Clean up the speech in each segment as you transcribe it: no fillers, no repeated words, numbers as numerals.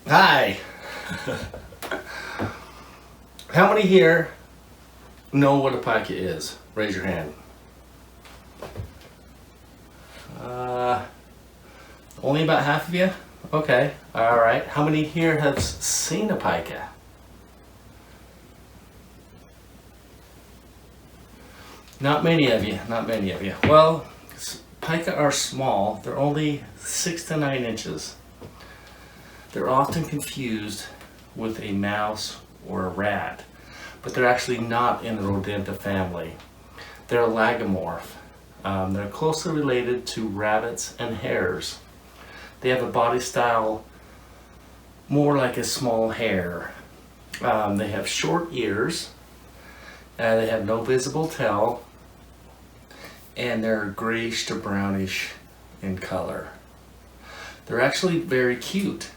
Hi! How many here know what a pika is? Raise your hand. Only about half of you? Okay, alright. How many here have seen a pika? Not many of you, not many of you. Well, pika are small. They're only 6 to 9 inches. They're often confused with a mouse or a rat, but they're actually not in the Rodenta family. They're a lagomorph. They're closely related to rabbits and hares. They have a body style more like a small hare. They have short ears, they have no visible tail, and they're grayish to brownish in color. They're actually very cute.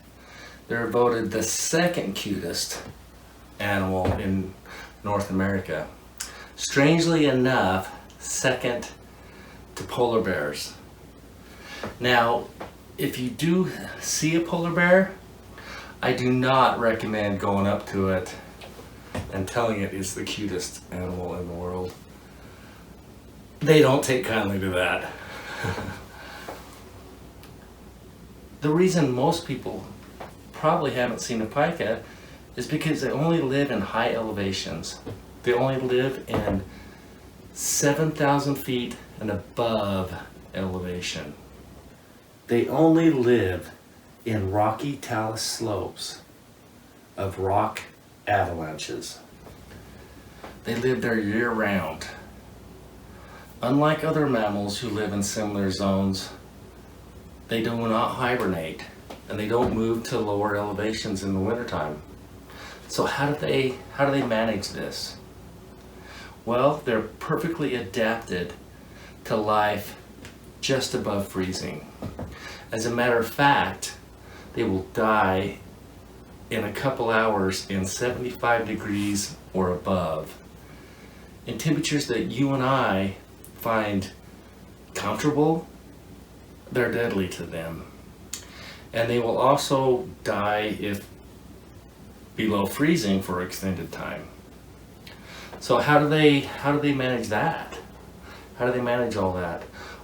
They're voted the second cutest animal in North America. Strangely enough, second to polar bears. Now, if you do see a polar bear, I do not recommend going up to it and telling it it's the cutest animal in the world. They don't take kindly to that. The reason most people probably haven't seen a pika is because they only live in high elevations. They only live in 7,000 feet and above elevation. They only live in rocky talus slopes of rock avalanches. They live there year round. Unlike other mammals who live in similar zones, they do not hibernate and they don't move to lower elevations in the wintertime. So how do they manage this? Well, they're perfectly adapted to life just above freezing. As a matter of fact, they will die in a couple hours in 75 degrees or above, in temperatures that you and I find comfortable. They're deadly to them. And they will also die if below freezing for extended time. So how do they manage that? How do they manage all that?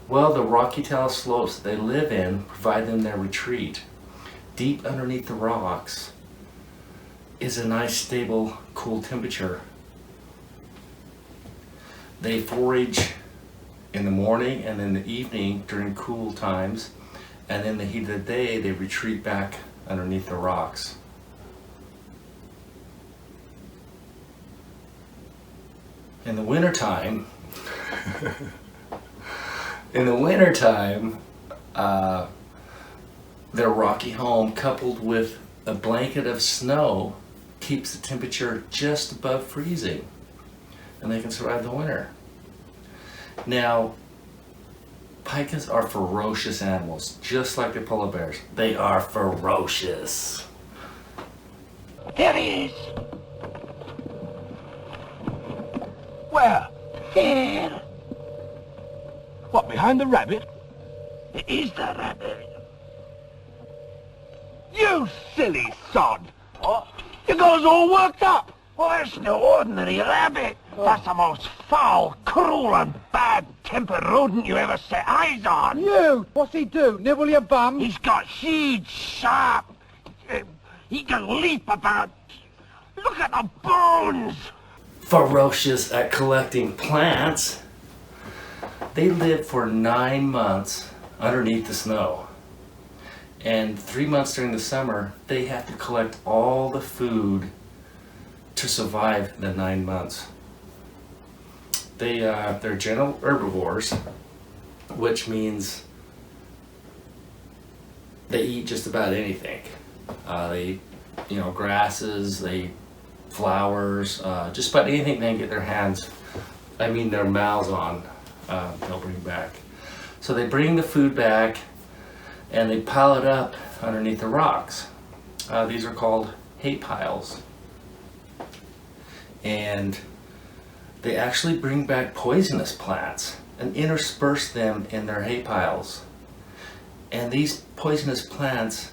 Well, the rocky talus slopes they live in provide them their retreat. Deep underneath the rocks is a nice, stable, cool temperature. They forage in the morning and in the evening during cool times, and in the heat of the day they retreat back underneath the rocks. In the wintertime, their rocky home, coupled with a blanket of snow, keeps the temperature just above freezing, and they can survive the winter. Now, pikas are ferocious animals, just like the polar bears. They are ferocious. There he is. Where? There. What, behind the rabbit? It is the rabbit. You silly sod! What? You got us all worked up! Well, that's no ordinary rabbit. That's the most foul, cruel and bad-tempered rodent you ever set eyes on. You! What's he do? Nibble your bum? He's got huge, sharp... he can leap about. Look at the bones! Ferocious at collecting plants. They live for 9 months underneath the snow. And 3 months during the summer, they have to collect all the food to survive the 9 months. They're gentle herbivores, which means they eat just about anything. They eat, grasses, they eat flowers, just about anything they can get their mouths on, they'll bring back. So they bring the food back and they pile it up underneath the rocks. These are called hay piles. And they actually bring back poisonous plants and intersperse them in their hay piles. And these poisonous plants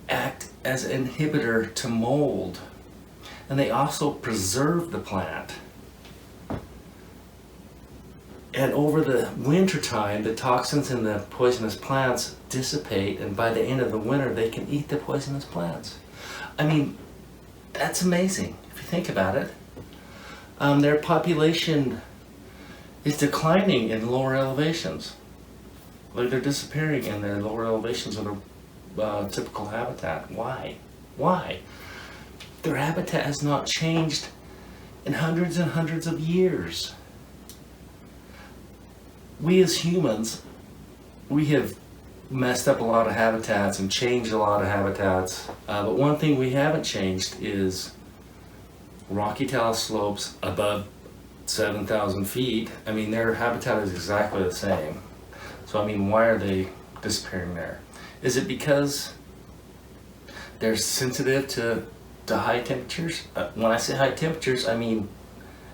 act as an inhibitor to mold, and they also preserve the plant. And over the winter time, the toxins in the poisonous plants dissipate, and by the end of the winter, they can eat the poisonous plants. I mean, that's amazing if you think about it. Their population is declining in lower elevations. Like they're disappearing in their lower elevations of their typical habitat. Why? Why? Their habitat has not changed in hundreds and hundreds of years. We as humans, we have messed up a lot of habitats and changed a lot of habitats. But one thing we haven't changed is rocky talus slopes above 7,000 feet. I mean, their habitat is exactly the same. So I mean, why are they disappearing there? Is it because they're sensitive to high temperatures? When I say high temperatures, I mean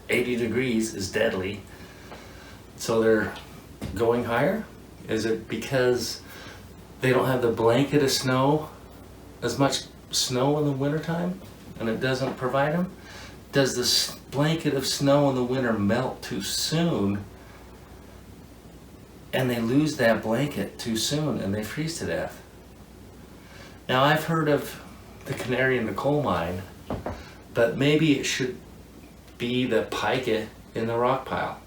80 degrees is deadly. So they're going higher? Is it because they don't have the blanket of snow, as much snow in the wintertime, and it doesn't provide them? Does this blanket of snow in the winter melt too soon, and they lose that blanket too soon and they freeze to death? Now, I've heard of the canary in the coal mine, but maybe it should be the pika in the rock pile.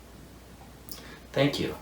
Thank you.